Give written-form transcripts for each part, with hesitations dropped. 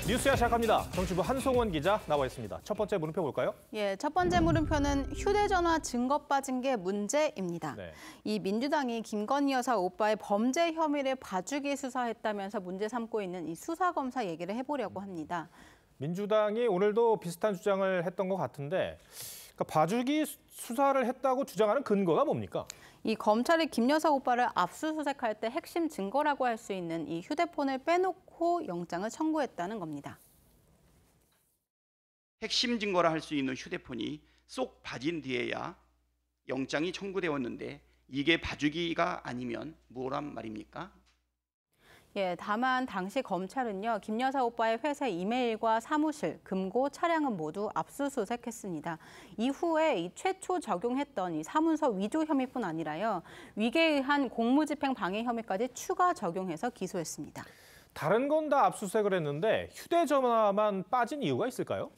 뉴스야 시작합니다. 정치부 한송원 기자 나와 있습니다. 첫 번째 물음표 볼까요? 예, 첫 번째 물음표는 휴대전화 증거 빠진 게 문제입니다. 네. 이 민주당이 김건희 여사 오빠의 범죄 혐의를 봐주기 수사했다면서 문제 삼고 있는 이 수사검사 얘기를 해보려고 합니다. 민주당이 오늘도 비슷한 주장을 했던 것 같은데 그러니까 봐주기 수사를 했다고 주장하는 근거가 뭡니까? 이 검찰이 김 여사 오빠를 압수수색할 때 핵심 증거라고 할 수 있는 이 휴대폰을 빼놓고 영장을 청구했다는 겁니다. 핵심 증거라 할 수 있는 휴대폰이 쏙 빠진 뒤에야 영장이 청구되었는데 이게 봐주기가 아니면 뭐란 말입니까? 예, 다만 당시 검찰은요, 김 여사 오빠의 회사 이메일과 사무실, 금고, 차량은 모두 압수수색했습니다. 이후에 이 최초 적용했던 이 사문서 위조 혐의뿐 아니라요, 위계에 의한 공무집행 방해 혐의까지 추가 적용해서 기소했습니다. 다른 건 다 압수수색을 했는데 휴대전화만 빠진 이유가 있을까요?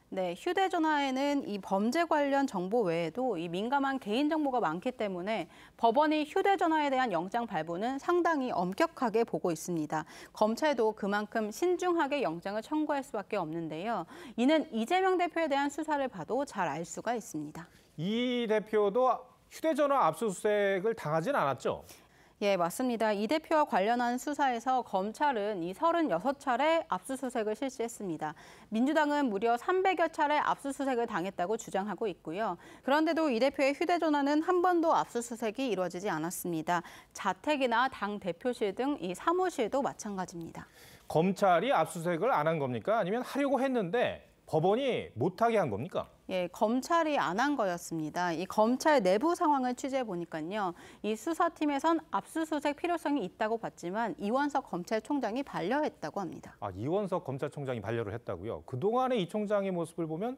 네, 휴대전화에는 이 범죄 관련 정보 외에도 이 민감한 개인정보가 많기 때문에 법원이 휴대전화에 대한 영장 발부는 상당히 엄격하게 보고 있습니다. 검찰도 그만큼 신중하게 영장을 청구할 수밖에 없는데요. 이는 이재명 대표에 대한 수사를 봐도 잘 알 수가 있습니다. 이 대표도 휴대전화 압수수색을 당하진 않았죠? 예, 맞습니다. 이 대표와 관련한 수사에서 검찰은 이 36차례 압수수색을 실시했습니다. 민주당은 무려 300여 차례 압수수색을 당했다고 주장하고 있고요. 그런데도 이 대표의 휴대전화는 한 번도 압수수색이 이루어지지 않았습니다. 자택이나 당 대표실 등 이 사무실도 마찬가지입니다. 검찰이 압수수색을 안 한 겁니까? 아니면 하려고 했는데 법원이 못하게 한 겁니까? 예, 검찰이 안 한 거였습니다. 이 검찰 내부 상황을 취재해 보니까요. 이 수사팀에선 압수수색 필요성이 있다고 봤지만 이원석 검찰총장이 반려했다고 합니다. 아, 이원석 검찰총장이 반려를 했다고요? 그동안의 이 총장의 모습을 보면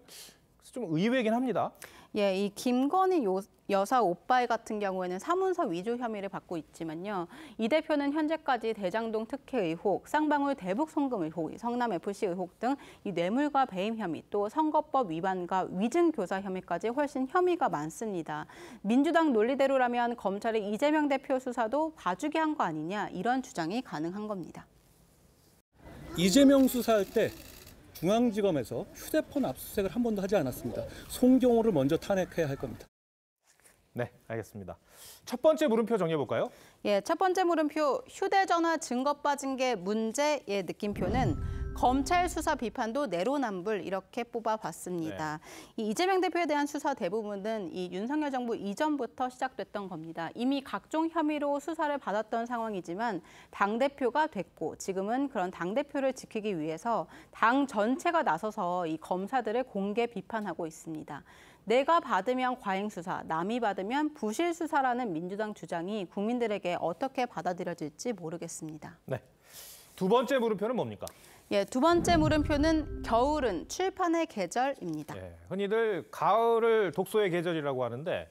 좀 의외긴 합니다. 예, 이 김건희 여사 오빠 같은 경우에는 사문서 위조 혐의를 받고 있지만요. 이 대표는 현재까지 대장동 특혜 의혹, 쌍방울 대북 송금 의혹, 성남FC 의혹 등 이 뇌물과 배임 혐의, 또 선거법 위반과 위증 교사 혐의까지 훨씬 혐의가 많습니다. 민주당 논리대로라면 검찰이 이재명 대표 수사도 봐주게 한 거 아니냐, 이런 주장이 가능한 겁니다. 이재명 수사할 때 중앙지검에서 휴대폰 압수수색을 한 번도 하지 않았습니다. 송경호를 먼저 탄핵해야 할 겁니다. 네, 알겠습니다. 첫 번째 물음표 정해볼까요? 예, 첫 번째 물음표, 휴대전화 증거 빠진 게 문제의 느낌표는 검찰 수사 비판도 내로남불 이렇게 뽑아봤습니다. 네. 이 이재명 대표에 대한 수사 대부분은 이 윤석열 정부 이전부터 시작됐던 겁니다. 이미 각종 혐의로 수사를 받았던 상황이지만 당대표가 됐고 지금은 그런 당대표를 지키기 위해서 당 전체가 나서서 이 검사들을 공개 비판하고 있습니다. 내가 받으면 과잉 수사, 남이 받으면 부실 수사라는 민주당 주장이 국민들에게 어떻게 받아들여질지 모르겠습니다. 네. 두 번째 물음표는 뭡니까? 예, 두 번째 물음표는 겨울은 출판의 계절입니다. 예, 흔히들 가을을 독서의 계절이라고 하는데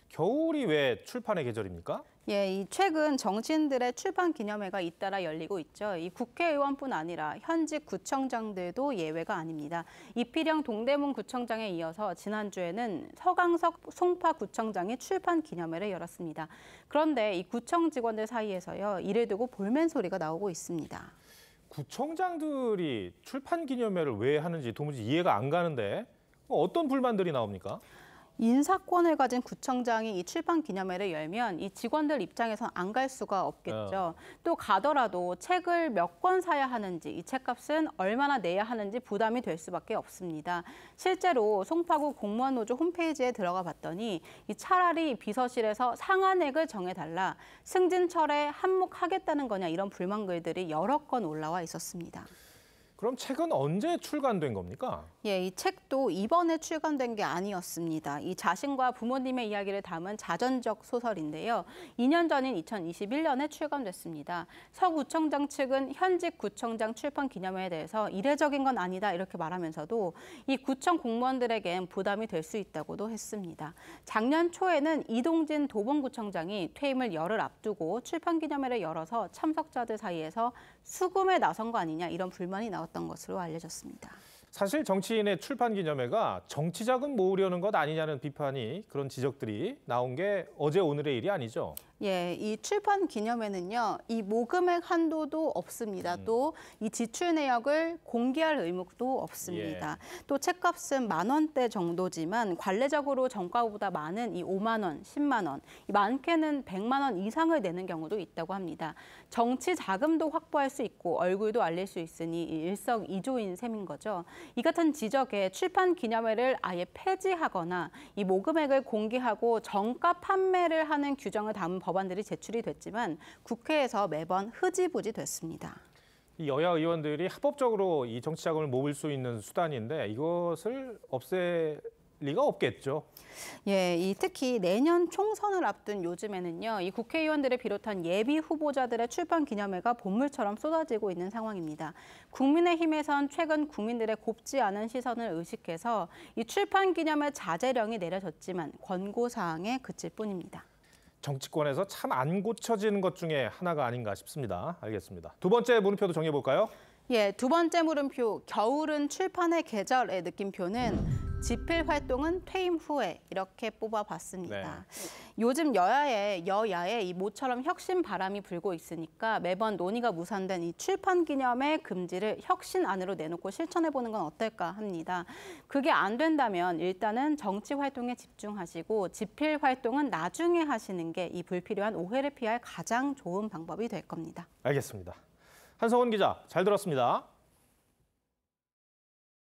겨울이 왜 출판의 계절입니까? 예, 이 최근 정치인들의 출판 기념회가 잇따라 열리고 있죠. 이 국회의원뿐 아니라 현직 구청장들도 예외가 아닙니다. 이필영 동대문 구청장에 이어서 지난주에는 서강석 송파구청장이 출판 기념회를 열었습니다. 그런데 이 구청 직원들 사이에서요, 이를 두고 볼멘 소리가 나오고 있습니다. 구청장들이 출판 기념회를 왜 하는지 도무지 이해가 안 가는데 어떤 불만들이 나옵니까? 인사권을 가진 구청장이 이 출판 기념회를 열면 이 직원들 입장에선 안 갈 수가 없겠죠. 또 가더라도 책을 몇 권 사야 하는지, 이 책값은 얼마나 내야 하는지 부담이 될 수밖에 없습니다. 실제로 송파구 공무원 노조 홈페이지에 들어가 봤더니 이 차라리 비서실에서 상한액을 정해달라, 승진철에 한몫하겠다는 거냐, 이런 불만글들이 여러 건 올라와 있었습니다. 그럼 책은 언제 출간된 겁니까? 예, 이 책도 이번에 출간된 게 아니었습니다. 이 자신과 부모님의 이야기를 담은 자전적 소설인데요. 2년 전인 2021년에 출간됐습니다. 서 구청장 측은 현직 구청장 출판 기념회에 대해서 이례적인 건 아니다 이렇게 말하면서도 이 구청 공무원들에겐 부담이 될 수 있다고도 했습니다. 작년 초에는 이동진 도봉구청장이 퇴임을 열흘 앞두고 출판 기념회를 열어서 참석자들 사이에서 수금에 나선 거 아니냐, 이런 불만이 나왔던 것으로 알려졌습니다. 사실 정치인의 출판 기념회가 정치 자금 모으려는 것 아니냐는 비판이, 그런 지적들이 나온 게 어제 오늘의 일이 아니죠. 예, 이 출판 기념회는요, 이 모금액 한도도 없습니다. 또 이 지출 내역을 공개할 의무도 없습니다. 또 책값은 10,000원대 정도지만 관례적으로 정가보다 많은 이 5만 원, 10만 원, 많게는 100만 원 이상을 내는 경우도 있다고 합니다. 정치 자금도 확보할 수 있고 얼굴도 알릴 수 있으니 일석이조인 셈인 거죠. 이 같은 지적에 출판 기념회를 아예 폐지하거나 이 모금액을 공개하고 정가 판매를 하는 규정을 담은 법안들이 제출이 됐지만 국회에서 매번 흐지부지 됐습니다. 이 여야 의원들이 합법적으로 이 정치 자금을 모을 수 있는 수단인데 이것을 없앨 리가 없겠죠. 예, 특히 내년 총선을 앞둔 요즘에는요, 이 국회의원들을 비롯한 예비 후보자들의 출판 기념회가 본물처럼 쏟아지고 있는 상황입니다. 국민의힘에선 최근 국민들의 곱지 않은 시선을 의식해서 이 출판 기념회 자제령이 내려졌지만 권고 사항에 그칠 뿐입니다. 정치권에서 참 안 고쳐지는 것 중에 하나가 아닌가 싶습니다. 알겠습니다. 두 번째 물음표도 정해볼까요? 예, 두 번째 물음표, 겨울은 출판의 계절의 느낌표는 집필 활동은 퇴임 후에 이렇게 뽑아봤습니다. 요즘 여야에 이 모처럼 혁신 바람이 불고 있으니까 매번 논의가 무산된 이 출판 기념회 금지를 혁신 안으로 내놓고 실천해보는 건 어떨까 합니다. 그게 안 된다면 일단은 정치 활동에 집중하시고 집필 활동은 나중에 하시는 게 이 불필요한 오해를 피할 가장 좋은 방법이 될 겁니다. 알겠습니다. 한성원 기자, 잘 들었습니다.